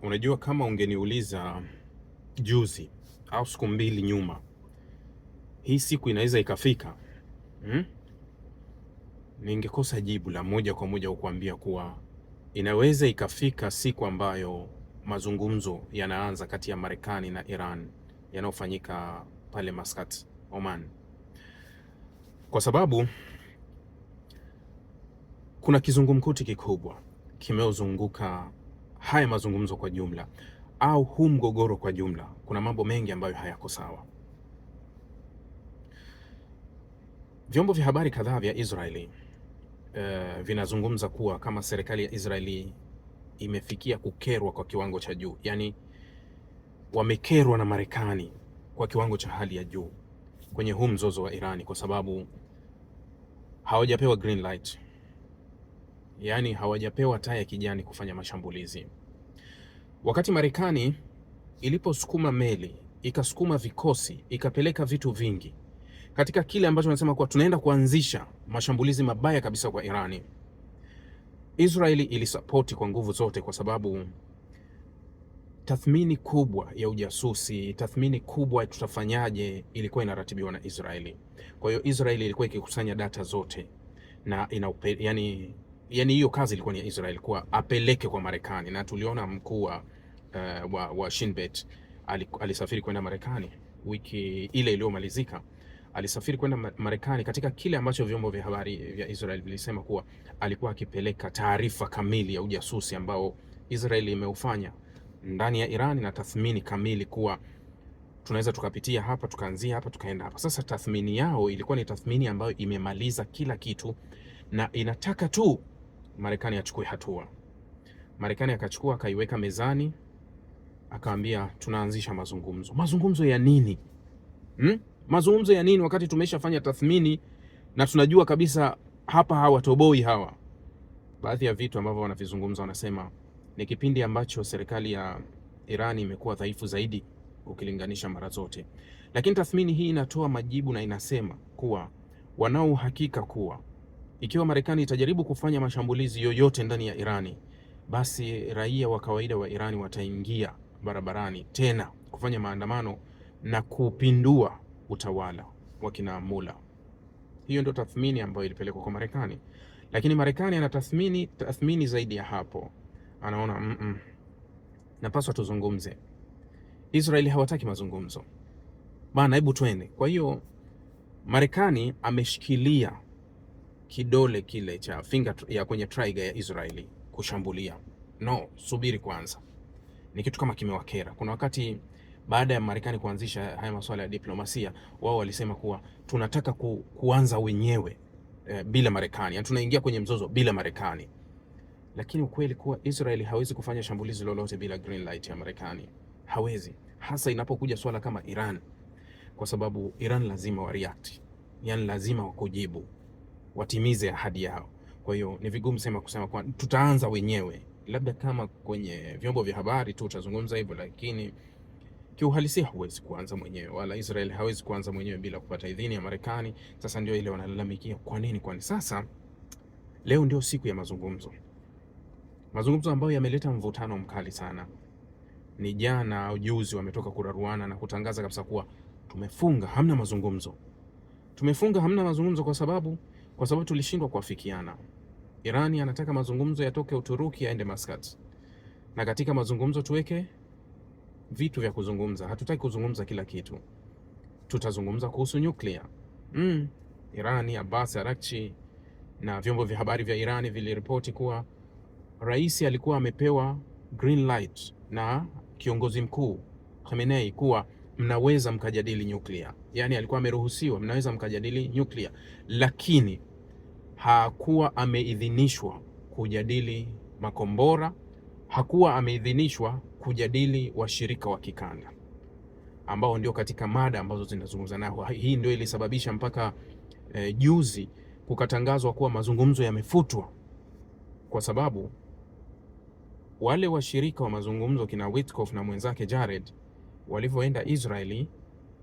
Unajua, kama ungeniuliza juzi au siku mbili nyuma, hii siku inaweza ikafika, hmm? Ningekosa jibu la moja kwa moja kukuambia kuwa inaweza ikafika siku ambayo mazungumzo yanaanza kati ya Marekani na Iran yanayofanyika pale Muscat, Oman, kwa sababu kuna kizungumkuti kikubwa kimeozunguka haya mazungumzo kwa jumla, au huu mgogoro kwa jumla. Kuna mambo mengi ambayo hayako sawa. Vyombo vya habari kadhaa vya Israeli vinazungumza kuwa kama serikali ya Israeli imefikia kukerwa kwa kiwango cha juu, yani wamekerwa na Marekani kwa kiwango cha hali ya juu kwenye huu mzozo wa Irani, kwa sababu hawajapewa green light, yani hawajapewa taa ya kijani kufanya mashambulizi. Wakati Marekani iliposukuma meli, ikasukuma vikosi, ikapeleka vitu vingi katika kile ambacho wanasema kuwa tunaenda kuanzisha mashambulizi mabaya kabisa kwa Irani, Israeli ilisapoti kwa nguvu zote, kwa sababu tathmini kubwa ya ujasusi, tathmini kubwa tutafanyaje, ilikuwa inaratibiwa na Israeli. Kwa hiyo Israeli ilikuwa ikikusanya data zote na yani hiyo kazi ilikuwa ni ya Israeli kuwa apeleke kwa Marekani, na tuliona mkuu wa Shin Bet alisafiri kwenda Marekani wiki ile iliyomalizika. Alisafiri kwenda Marekani katika kile ambacho vyombo vya habari vya Israel vilisema kuwa alikuwa akipeleka taarifa kamili ya ujasusi ambao Israel imeufanya ndani ya Iran, na tathmini kamili kuwa tunaweza tukapitia hapa, tukaanzia hapa, tukaenda hapa. Sasa tathmini yao ilikuwa ni tathmini ambayo imemaliza kila kitu na inataka tu Marekani achukue hatua. Marekani akachukua, akaiweka mezani, akaambia tunaanzisha mazungumzo. Mazungumzo ya nini? Mazungumzo ya nini wakati tumeshafanya tathmini na tunajua kabisa hapa hawatoboi hawa. Baadhi ya vitu ambavyo wanavizungumza, wanasema ni kipindi ambacho serikali ya Iran imekuwa dhaifu zaidi ukilinganisha mara zote, lakini tathmini hii inatoa majibu na inasema kuwa wanao uhakika kuwa ikiwa Marekani itajaribu kufanya mashambulizi yoyote ndani ya Irani, basi raia wa kawaida wa Irani wataingia barabarani tena kufanya maandamano na kupindua utawala wa kina Mula. Hiyo ndio tathmini ambayo ilipelekwa kwa Marekani, lakini Marekani ana tathmini zaidi ya hapo. Anaona napaswa tuzungumze. Israeli hawataki mazungumzo bana, hebu twende. Kwa hiyo Marekani ameshikilia kidole kile cha finger ya kwenye trigger ya Israeli kushambulia. No, subiri kwanza. Ni kitu kama kimewakera. Kuna wakati baada ya Marekani kuanzisha haya masuala ya diplomasia, wao walisema kuwa tunataka kuanza wenyewe bila Marekani, yani tunaingia kwenye mzozo bila Marekani. Lakini ukweli kuwa Israeli hawezi kufanya shambulizi lolote bila green light ya Marekani. Hawezi, hasa inapokuja swala kama Iran, kwa sababu Iran lazima wa react, yani lazima wakujibu, watimize ahadi yao. Kwa hiyo ni vigumu kusema kwa tutaanza wenyewe. Labda kama kwenye vyombo vya habari tu utazungumza hivyo, lakini kiuhalisia huwezi kuanza mwenyewe, wala Israel hawezi kuanza mwenyewe bila kupata idhini ya Marekani. Sasa ndio ile wanalalamikia, kwa nini? Kwani sasa leo ndio siku ya mazungumzo ambayo yameleta mvutano mkali sana. Ni jana au juzi wametoka kuraruana na kutangaza kabisa kuwa tumefunga, hamna mazungumzo. Tumefunga, hamna mazungumzo kwa sababu tulishindwa kuafikiana. Irani anataka mazungumzo yatoke Uturuki yaende Muscat, na katika mazungumzo tuweke vitu vya kuzungumza. Hatutaki kuzungumza kila kitu, tutazungumza kuhusu nyuklia. Irani, Abbas Araghchi na vyombo vya habari vya Irani viliripoti kuwa rais alikuwa amepewa green light na kiongozi mkuu Khamenei kuwa mnaweza mkajadili nyuklia, yani alikuwa ameruhusiwa, mnaweza mkajadili nyuklia, lakini hakuwa ameidhinishwa kujadili makombora, hakuwa ameidhinishwa kujadili washirika wa kikanda ambao ndio katika mada ambazo zinazungumza nao. Hii ndio ilisababisha mpaka juzi kukatangazwa kuwa mazungumzo yamefutwa, kwa sababu wale washirika wa mazungumzo kina Witkoff na mwenzake Jared walivyoenda Israeli,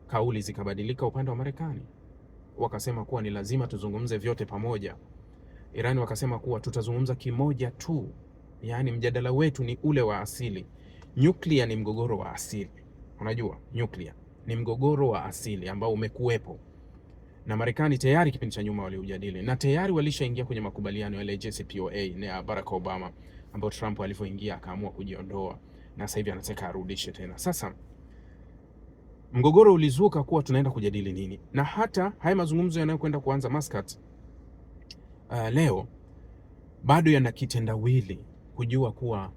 kauli zikabadilika upande wa Marekani. Wakasema kuwa ni lazima tuzungumze vyote pamoja. Irani wakasema kuwa tutazungumza kimoja tu, yani mjadala wetu ni ule wa asili, Nyuklia ni mgogoro wa asili. Unajua nyuklia ni mgogoro wa asili ambao umekuwepo, na Marekani tayari kipindi cha nyuma waliujadili na tayari walishaingia kwenye makubaliano ya JCPOA na Barack Obama, ambao Trump alivyoingia akaamua kujiondoa na sasa hivi anataka arudishe tena. Sasa mgogoro ulizuka kuwa tunaenda kujadili nini, na hata haya mazungumzo yanayokwenda kuanza Muscat leo bado yana kitendawili kujua kuwa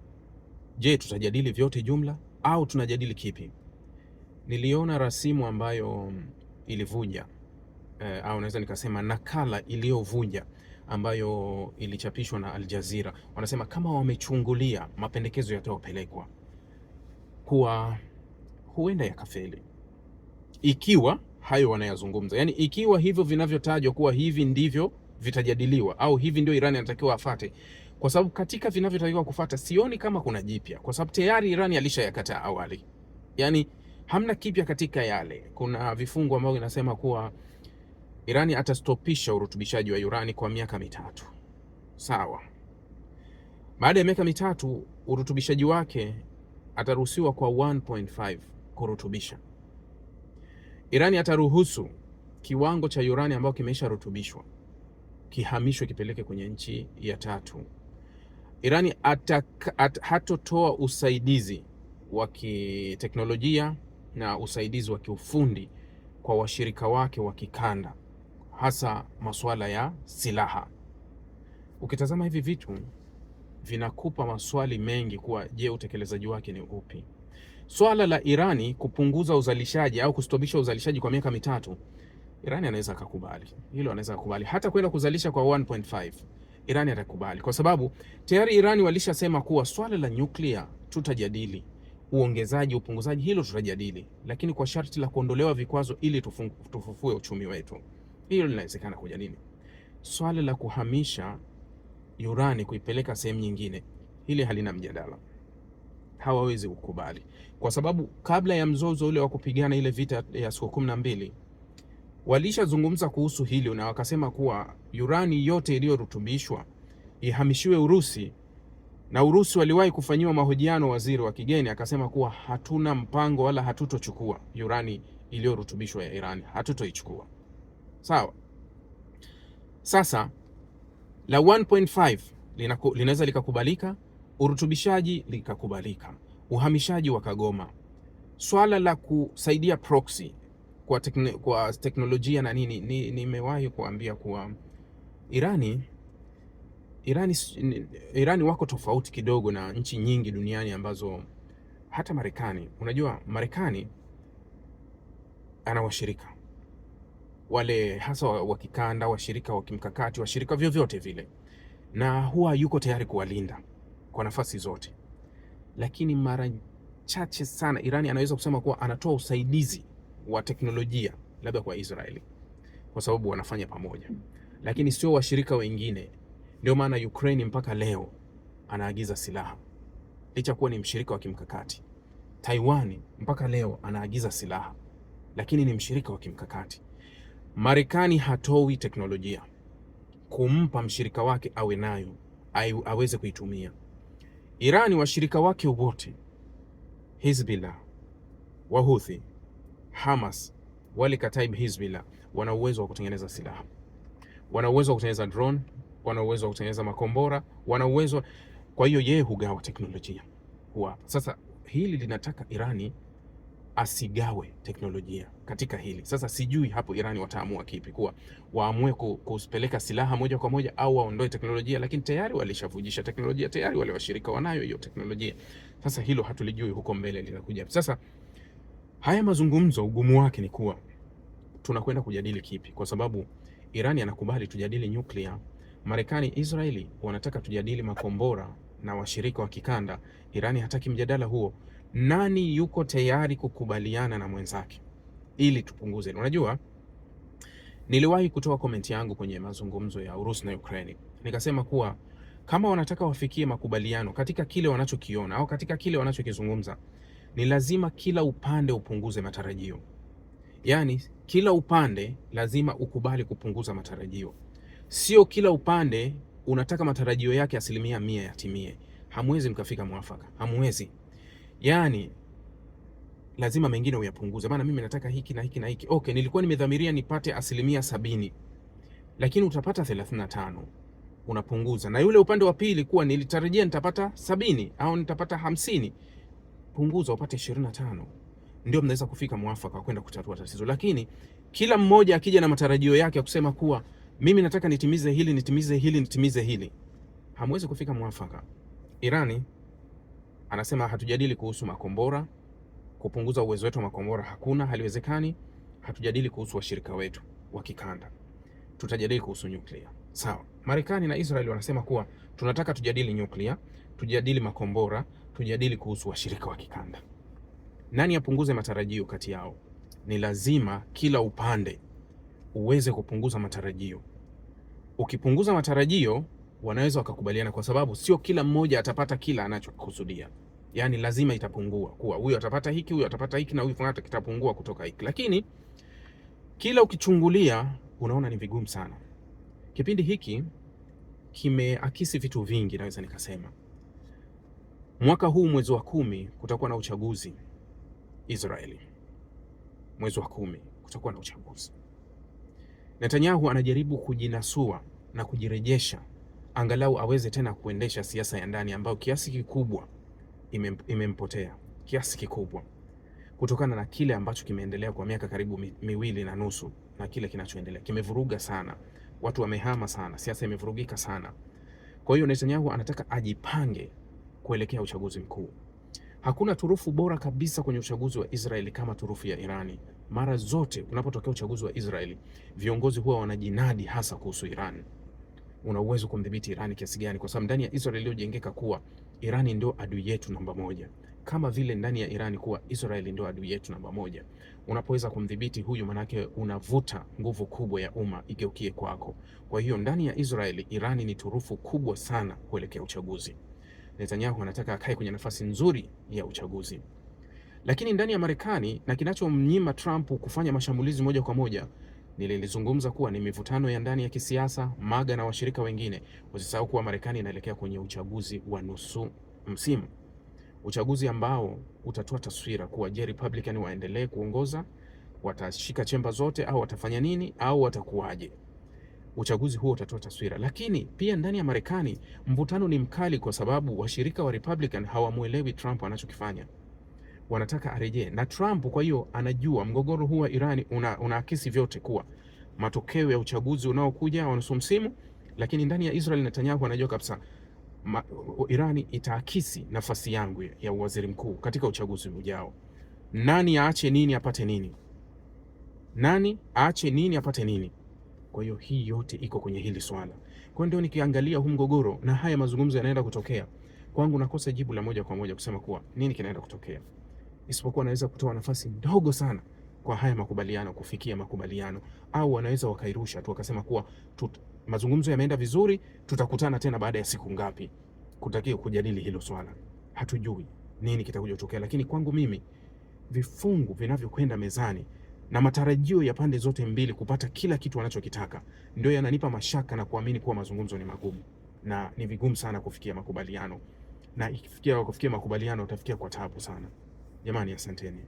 je, tutajadili vyote jumla au tunajadili kipi? Niliona rasimu ambayo ilivuja au naweza nikasema nakala iliyovuja ambayo ilichapishwa na Al Jazeera. Wanasema kama wamechungulia mapendekezo yatayopelekwa kuwa huenda yakafeli ikiwa hayo wanayazungumza, yani ikiwa hivyo vinavyotajwa kuwa hivi ndivyo vitajadiliwa au hivi ndio Iran inatakiwa afate, kwa sababu katika vinavyotakiwa kufuata sioni kama kuna jipya, kwa sababu tayari Iran alishayakataa awali, yani hamna kipya katika yale. Kuna vifungu ambavyo inasema kuwa Irani atastopisha urutubishaji wa urani kwa miaka mitatu. Sawa. Baada ya miaka mitatu urutubishaji wake ataruhusiwa kwa 1.5 kurutubisha. Irani ataruhusu kiwango cha urani ambao kimeisha rutubishwa kihamishwe kipeleke kwenye nchi ya tatu. Irani hatotoa usaidizi wa kiteknolojia na usaidizi wa kiufundi kwa washirika wake wa kikanda, hasa masuala ya silaha. Ukitazama hivi vitu vinakupa maswali mengi kuwa je, utekelezaji wake ni upi? Swala la Irani kupunguza uzalishaji au kustopisha uzalishaji kwa miaka mitatu, Irani anaweza akakubali hilo, anaweza kukubali hata kwenda kuzalisha kwa 1.5. Irani atakubali kwa sababu tayari Irani walishasema kuwa swala la nyuklia tutajadili, uongezaji upunguzaji hilo tutajadili, lakini kwa sharti la kuondolewa vikwazo ili tufufue uchumi wetu. Hilo linawezekana kujadili. Swala la kuhamisha urani kuipeleka sehemu nyingine, hili halina mjadala, hawawezi kukubali kwa sababu kabla ya mzozo ule wa kupigana ile vita ya siku 12 walishazungumza kuhusu hilo na wakasema kuwa urani yote iliyorutubishwa ihamishiwe Urusi, na Urusi waliwahi kufanyiwa mahojiano, waziri wa kigeni akasema kuwa hatuna mpango wala hatutochukua urani iliyorutubishwa ya Irani, hatutoichukua. Sawa. Sasa la 1.5 linaweza likakubalika, urutubishaji likakubalika, uhamishaji wa kagoma. Swala la kusaidia proxy kwa teknolojia na nini, nimewahi kuambia kuwa Irani wako tofauti kidogo na nchi nyingi duniani ambazo hata Marekani. Unajua Marekani ana washirika wale hasa wa kikanda, washirika wa kimkakati, washirika vyovyote vile, na huwa yuko tayari kuwalinda kwa nafasi zote, lakini mara chache sana Irani anaweza kusema kuwa anatoa usaidizi wa teknolojia labda kwa Israeli kwa sababu wanafanya pamoja, lakini sio washirika wengine. Ndio maana Ukraine mpaka leo anaagiza silaha licha kuwa ni mshirika wa kimkakati. Taiwan mpaka leo anaagiza silaha lakini ni mshirika wa kimkakati. Marekani hatoi teknolojia kumpa mshirika wake awe nayo aweze kuitumia. Irani washirika wake wote, Hizbullah, Wahuthi, Hamas, wale Kataib Hizbullah, wana uwezo wa kutengeneza silaha, wana uwezo wa kutengeneza drone, wana uwezo wa kutengeneza makombora, wana uwezo. Kwa hiyo yeye hugawa teknolojia huwa. Sasa hili linataka Irani asigawe teknolojia katika hili. Sasa sijui hapo Irani wataamua kipi, kuwa waamue kupeleka silaha moja kwa moja au waondoe teknolojia, lakini tayari walishavujisha teknolojia, tayari wale washirika wanayo hiyo teknolojia. Sasa hilo hatulijui huko mbele linakuja. Sasa haya mazungumzo ugumu wake ni kuwa tunakwenda kujadili kipi, kwa sababu Irani anakubali tujadili nyuklia, Marekani, Israeli wanataka tujadili makombora na washirika wa kikanda. Irani hataki mjadala huo. Nani yuko tayari kukubaliana na mwenzake ili tupunguze? Unajua, niliwahi kutoa komenti yangu kwenye mazungumzo ya Urusi na Ukraine, nikasema kuwa kama wanataka wafikie makubaliano katika kile wanachokiona au katika kile wanachokizungumza, ni lazima kila upande upunguze matarajio. Yaani kila upande lazima ukubali kupunguza matarajio. Sio kila upande unataka matarajio yake 100% yatimie. Hamwezi mkafika mwafaka, hamwezi. Yani lazima mengine uyapunguze, maana mimi nataka hiki na hiki na hiki. Okay, nilikuwa nimedhamiria nipate 70%, lakini utapata 35, unapunguza. Na yule upande wa pili kuwa nilitarajia nitapata 70 au nitapata 50, punguza upate 25. Ndio mnaweza kufika mwafaka kwenda kutatua tatizo. Lakini kila mmoja akija na matarajio yake ya kusema kuwa mimi nataka nitimize hili, nitimize hili, nitimize hili, hamwezi kufika mwafaka. Irani anasema hatujadili kuhusu makombora, kupunguza uwezo wetu wa makombora hakuna, haliwezekani. Hatujadili kuhusu washirika wetu wa kikanda, tutajadili kuhusu nyuklia. Sawa. Marekani na Israeli wanasema kuwa tunataka tujadili nyuklia, tujadili makombora, tujadili kuhusu washirika wa kikanda. Nani apunguze matarajio kati yao? Ni lazima kila upande uweze kupunguza matarajio. Ukipunguza matarajio, wanaweza wakakubaliana, kwa sababu sio kila mmoja atapata kila anachokusudia. Yani lazima itapungua, kuwa huyu atapata hiki, huyu atapata hiki, na huyu fulani kitapungua kutoka hiki. Lakini kila ukichungulia unaona ni vigumu sana. Kipindi hiki kimeakisi vitu vingi, naweza nikasema. Mwaka huu mwezi wa 10 kutakuwa na uchaguzi Israeli. Mwezi wa 10 kutakuwa na uchaguzi. Netanyahu anajaribu kujinasua na kujirejesha, angalau aweze tena kuendesha siasa ya ndani ambayo kiasi kikubwa imempotea, kiasi kikubwa, kutokana na kile ambacho kimeendelea kwa miaka karibu 2.5, na kile kinachoendelea kimevuruga sana, watu wamehama sana, siasa imevurugika sana. Kwa hiyo Netanyahu anataka ajipange kuelekea uchaguzi mkuu. Hakuna turufu bora kabisa kwenye uchaguzi wa Israeli kama turufu ya Irani. Mara zote unapotokea uchaguzi wa Israeli, viongozi huwa wanajinadi hasa kuhusu Irani. Una uwezo kumdhibiti Irani kiasi gani? Kwa sababu ndani ya Israeli iliyojengeka kuwa Irani ndio adui yetu namba 1, kama vile ndani ya Irani kuwa Israeli ndio adui yetu namba 1. Unapoweza kumdhibiti huyu, manake unavuta nguvu kubwa ya umma igeukie kwako. Kwa hiyo ndani ya Israeli, Irani ni turufu kubwa sana kuelekea uchaguzi. Netanyahu anataka akae kwenye nafasi nzuri ya uchaguzi. Lakini ndani ya Marekani, na kinachomnyima Trump kufanya mashambulizi moja kwa moja, nilizungumza kuwa ni mivutano ya ndani ya kisiasa, MAGA na washirika wengine. Usisahau kuwa Marekani inaelekea kwenye uchaguzi wa nusu msimu, uchaguzi ambao utatoa taswira kuwa je, Republican waendelee kuongoza, watashika chemba zote, au watafanya nini, au watakuwaje? Uchaguzi huo utatoa taswira. Lakini pia ndani ya Marekani mvutano ni mkali, kwa sababu washirika wa Republican hawamuelewi Trump anachokifanya, wanataka arejee na Trump. Kwa hiyo anajua mgogoro huu wa Irani unaakisi vyote kuwa matokeo ya uchaguzi unaokuja wa nusu msimu. Lakini ndani ya Israel, Netanyahu anajua kabisa Irani itaakisi nafasi yangu ya waziri mkuu katika uchaguzi ujao. Nani aache nini apate nini? Nani aache nini apate nini? Kwa hiyo hii yote iko kwenye hili swala. Kwa ndio nikiangalia huu mgogoro na haya mazungumzo yanaenda kutokea, kwangu nakosa jibu la moja kwa moja kusema kuwa nini kinaenda kutokea, isipokuwa naweza kutoa nafasi ndogo sana kwa haya makubaliano kufikia makubaliano, au wanaweza wakairusha tu wakasema kuwa mazungumzo yameenda vizuri, tutakutana tena baada ya siku ngapi kutakiwa kujadili hilo swala. Hatujui nini kitakuja kutokea, lakini kwangu mimi vifungu vinavyokwenda mezani na matarajio ya pande zote mbili kupata kila kitu wanachokitaka ndio yananipa mashaka na kuamini kuwa mazungumzo ni magumu na ni vigumu sana kufikia makubaliano, na kufikia makubaliano utafikia kwa taabu sana. Jamani, asanteni.